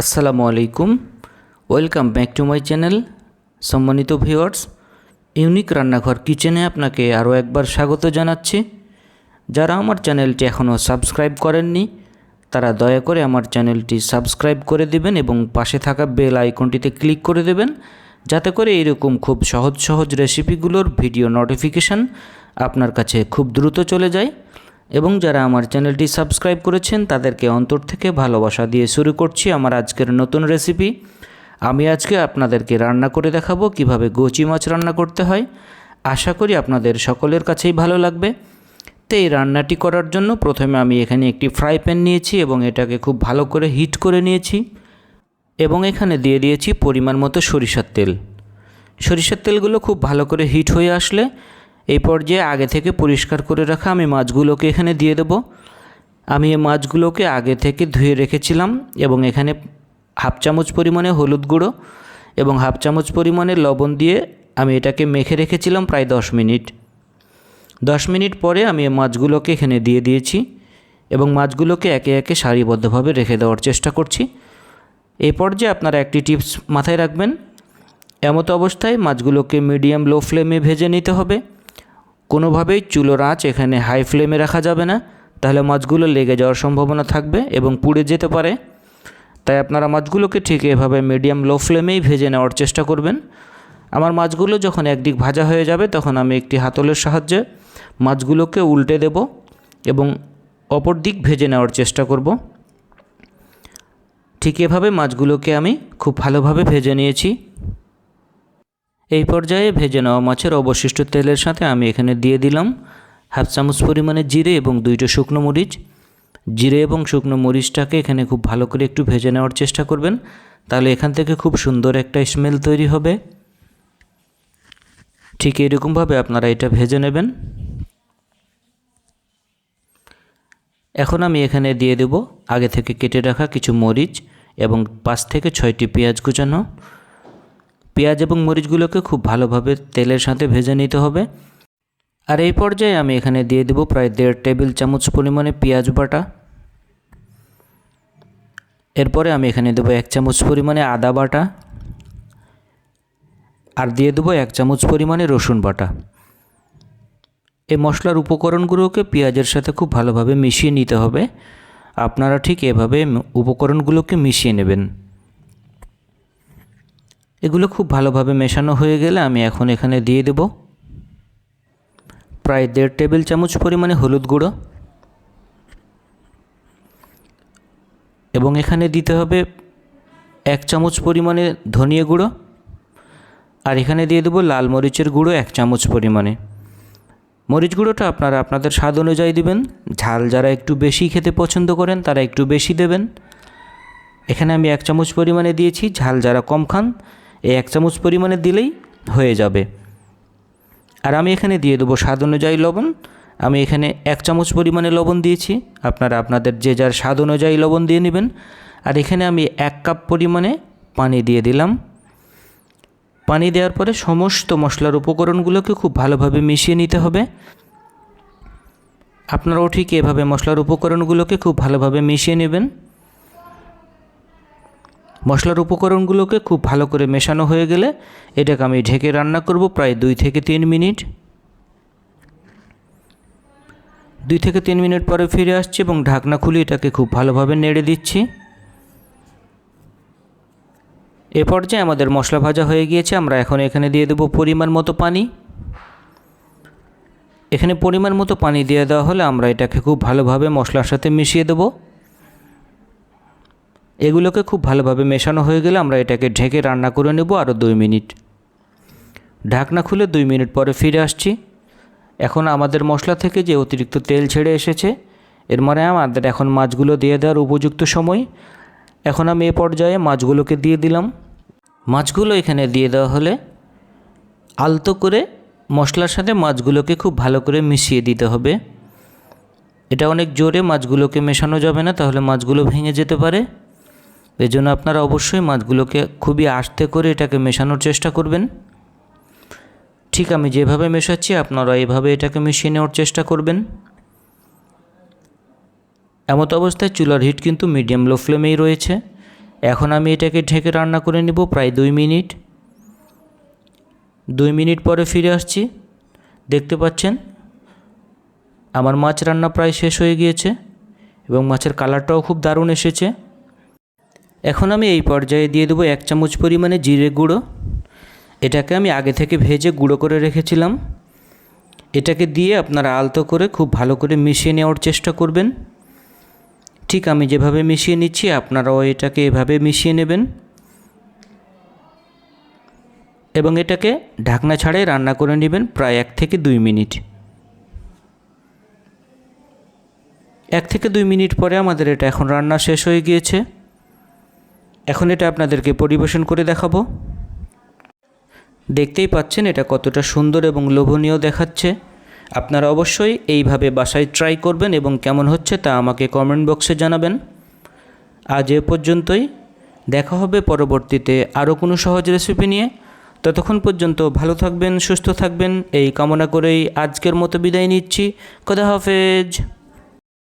আসসালামু আলাইকুম, welcome back to my channel. সম্মানিত ভিউয়ার্স, ইউনিক রান্নাঘর কিচেনে আপনাকে আরও একবার স্বাগত জানাচ্ছি। যারা আমার চ্যানেলটি এখনও সাবস্ক্রাইব করেননি তারা দয়া করে আমার চ্যানেলটি সাবস্ক্রাইব করে দেবেন এবং পাশে থাকা বেল আইকনটিতে ক্লিক করে দেবেন, যাতে করে এরকম খুব সহজ সহজ রেসিপিগুলোর ভিডিও নোটিফিকেশান আপনার কাছে খুব দ্রুত চলে যায়। এবং যারা আমার চ্যানেলটি সাবস্ক্রাইব করেছেন তাদেরকে অন্তর থেকে ভালোবাসা দিয়ে শুরু করছি আমার আজকের নতুন রেসিপি। আমি আজকে আপনাদেরকে রান্না করে দেখাবো কিভাবে গোচি মাছ রান্না করতে হয়। আশা করি আপনাদের সকলের কাছেই ভালো লাগবে। তো এই রান্নাটি করার জন্য প্রথমে আমি এখানে একটি ফ্রাই প্যান নিয়েছি এবং এটাকে খুব ভালো করে হিট করে নিয়েছি এবং এখানে দিয়ে দিয়েছি পরিমাণ মতো সরিষার তেল। সরিষার তেলগুলো খুব ভালো করে হিট হয়ে আসলে এই পর্যায়ে আগে থেকে পরিষ্কার করে রাখা আমি মাছগুলোকে এখানে দিয়ে দেব। আমি এই মাছগুলোকে আগে থেকে ধুয়ে রেখেছিলাম এবং এখানে হাফ চামচ পরিমাণে হলুদ গুঁড়ো এবং হাফ চামচ পরিমাণে লবণ দিয়ে আমি এটাকে মেখে রেখেছিলাম প্রায় 10 মিনিট। 10 মিনিট পরে আমি এই মাছগুলোকে এখানে দিয়ে দিয়েছি এবং মাছগুলোকে একে একে সারিবদ্ধভাবে রেখে দেওয়ার চেষ্টা করছি। এই পর্যায়ে আপনারা একটি টিপস মাথায় রাখবেন, এমতো অবস্থায় মাছগুলোকে মিডিয়াম লো ফ্লেমে ভেজে নিতে হবে। কোনোভাবেই চুলোর আঁচ এখানে হাই ফ্লেমে রাখা যাবে না, তাহলে মাছগুলো লেগে যাওয়ার সম্ভাবনা থাকবে এবং পুড়ে যেতে পারে। তাই আপনারা মাছগুলোকে ঠিক এভাবে মিডিয়াম লো ফ্লেমেই ভেজে নেওয়ার চেষ্টা করবেন। আমার মাছগুলো যখন একদিক ভাজা হয়ে যাবে তখন আমি একটি হাতলের সাহায্যে মাছগুলোকে উল্টে দেব এবং অপর দিক ভেজে নেওয়ার চেষ্টা করব। ঠিক এভাবে মাছগুলোকে আমি খুব ভালোভাবে ভেজে নিয়েছি। এই পর্যায়ে ভেজে নেওয়া মাছের অবশিষ্ট তেলের সাথে আমি এখানে দিয়ে দিলাম হাফ চামচ পরিমাণে জিরে এবং 2টা শুকনো মরিচ। জিরে এবং শুকনো মরিচটাকে এখানে খুব ভালো করে একটু ভেজে নেওয়ার চেষ্টা করবেন, তাহলে এখান থেকে খুব সুন্দর একটা স্মেল তৈরি হবে। ঠিক এরকমভাবে আপনারা এটা ভেজে নেবেন। এখন আমি এখানে দিয়ে দেব আগে থেকে কেটে রাখা কিছু মরিচ এবং 5 থেকে 6টি পেঁয়াজ কুচানো। পেঁয়াজ এবং মরিচগুলোকে খুব ভালোভাবে তেলের সাথে ভেজে নিতে হবে। আর এই পর্যায়ে আমি এখানে দিয়ে দেব প্রায় 1.5 টেবিল চামচ পরিমাণে পেঁয়াজ বাটা। এরপরে আমি এখানে দেব 1 চামচ পরিমাণে আদা বাটা আর দিয়ে দেব 1 চামচ পরিমাণে রসুন বাটা। এই মশলার উপকরণগুলোকে পেঁয়াজের সাথে খুব ভালোভাবে মিশিয়ে নিতে হবে। আপনারা ঠিক এভাবে উপকরণগুলোকে মিশিয়ে নেবেন। এগুলো খুব ভালোভাবে মেশানো হয়ে গেলে আমি এখন এখানে দিয়ে দেব প্রায় 1.5 টেবিল চামচ পরিমাণে হলুদ গুঁড়ো এবং এখানে দিতে হবে 1 চামচ পরিমাণে ধনিয়া গুঁড়ো আর এখানে দিয়ে দেব লাল মরিচের গুঁড়ো 1 চামচ পরিমাণে। মরিচ গুঁড়োটা আপনারা আপনাদের স্বাদ অনুযায়ী দিবেন। ঝাল যারা একটু বেশি খেতে পছন্দ করেন তারা একটু বেশি দেবেন। এখানে আমি 1 চামচ পরিমাণে দিয়েছি, ঝাল যারা কম খান এই 1 চামচ পরিমাণে দিলেই হয়ে যাবে। আর আমি এখানে দিয়ে দেবো স্বাদ অনুযায়ী লবণ। আমি এখানে 1 চামচ পরিমাণে লবণ দিয়েছি, আপনারা আপনাদের যে যার স্বাদ অনুযায়ী লবণ দিয়ে নেবেন। আর এখানে আমি 1 কাপ পরিমাণে পানি দিয়ে দিলাম। পানি দেওয়ার পরে সমস্ত মশলার উপকরণগুলোকে খুব ভালোভাবে মিশিয়ে নিতে হবে। আপনারাও ঠিক এভাবে মশলার উপকরণগুলোকে খুব ভালোভাবে মিশিয়ে নেবেন। মশলার উপকরণগুলোকে খুব ভালো করে মেশানো হয়ে গেলে এটাকে আমি ঢেকে রান্না করব প্রায় 2 থেকে 3 মিনিট। 2 থেকে 3 মিনিট পরে ফিরে আসছি এবং ঢাকনা খুলে এটাকে খুব ভালোভাবে নেড়ে দিচ্ছি। এ পর্যায়ে আমাদের মশলা ভাজা হয়ে গিয়েছে। আমরা এখন এখানে দিয়ে দেব পরিমাণ মতো পানি। এখানে পরিমাণ মতো পানি দিয়ে দেওয়া হলে আমরা এটাকে খুব ভালোভাবে মশলার সাথে মিশিয়ে দেব। এগুলোকে খুব ভালোভাবে মেশানো হয়ে গেলে আমরা এটাকে ঢেকে রান্না করে নেব আরও 2 মিনিট। ঢাকনা খুলে 2 মিনিট পরে ফিরে আসছি। এখন আমাদের মশলা থেকে যে অতিরিক্ত তেল ছেড়ে এসেছে, এর মানে আমাদের এখন মাছগুলো দিয়ে দেওয়ার উপযুক্ত সময়। এখন আমি এ পর্যায়ে মাছগুলোকে দিয়ে দিলাম। মাছগুলো এখানে দিয়ে দেওয়া হলে আলতো করে মশলার সাথে মাছগুলোকে খুব ভালো করে মিশিয়ে দিতে হবে। এটা অনেক জোরে মাছগুলোকে মেশানো যাবে না, তাহলে মাছগুলো ভেঙে যেতে পারে। এই জন্য আপনারা অবশ্যই মাছগুলোকে খুবই আস্তে করে এটাকে মেশানোর চেষ্টা করবেন। ঠিক আমি যেভাবে মেশাচ্ছি আপনারা এইভাবে এটাকে মিশিয়ে নেওয়ার চেষ্টা করবেন। এমত অবস্থায় চুলার হিট কিন্তু মিডিয়াম লো ফ্লেমেই রয়েছে। এখন আমি এটাকে ঢেকে রান্না করে নেব প্রায় 2 মিনিট। 2 মিনিট পরে ফিরে আসছি। দেখতে পাচ্ছেন আমার মাছ রান্না প্রায় শেষ হয়ে গিয়েছে এবং মাছের কালারটাও খুব দারুণ এসেছে। এখন আমি এই পর্যায়ে দিয়ে দেবো 1 চামচ পরিমাণে জিরে গুঁড়ো। এটাকে আমি আগে থেকে ভেজে গুঁড়ো করে রেখেছিলাম। এটাকে দিয়ে আপনারা আলতো করে খুব ভালো করে মিশিয়ে নেওয়ার চেষ্টা করবেন। ঠিক আমি যেভাবে মিশিয়ে নিচ্ছি আপনারাও এটাকে এভাবে মিশিয়ে নেবেন এবং এটাকে ঢাকনা ছাড়াই রান্না করে নেবেন প্রায় 1 থেকে 2 মিনিট। 1 থেকে 2 মিনিট পরে আমাদের এটা এখন রান্না শেষ হয়ে গিয়েছে। এখন এটা আপনাদেরকে পরিবেশন করে দেখাবো। দেখতেই পাচ্ছেন এটা কতটা সুন্দর এবং লোভনীয় দেখাচ্ছে। আপনারা অবশ্যই এইভাবে বাসায় ট্রাই করবেন এবং কেমন হচ্ছে তা আমাকে কমেন্ট বক্সে জানাবেন। আজ এ পর্যন্তই, দেখা হবে পরবর্তীতে আরও কোনো সহজ রেসিপি নিয়ে। ততক্ষণ পর্যন্ত ভালো থাকবেন, সুস্থ থাকবেন এই কামনা করেই আজকের মতো বিদায় নিচ্ছি। খোদা হাফেজ।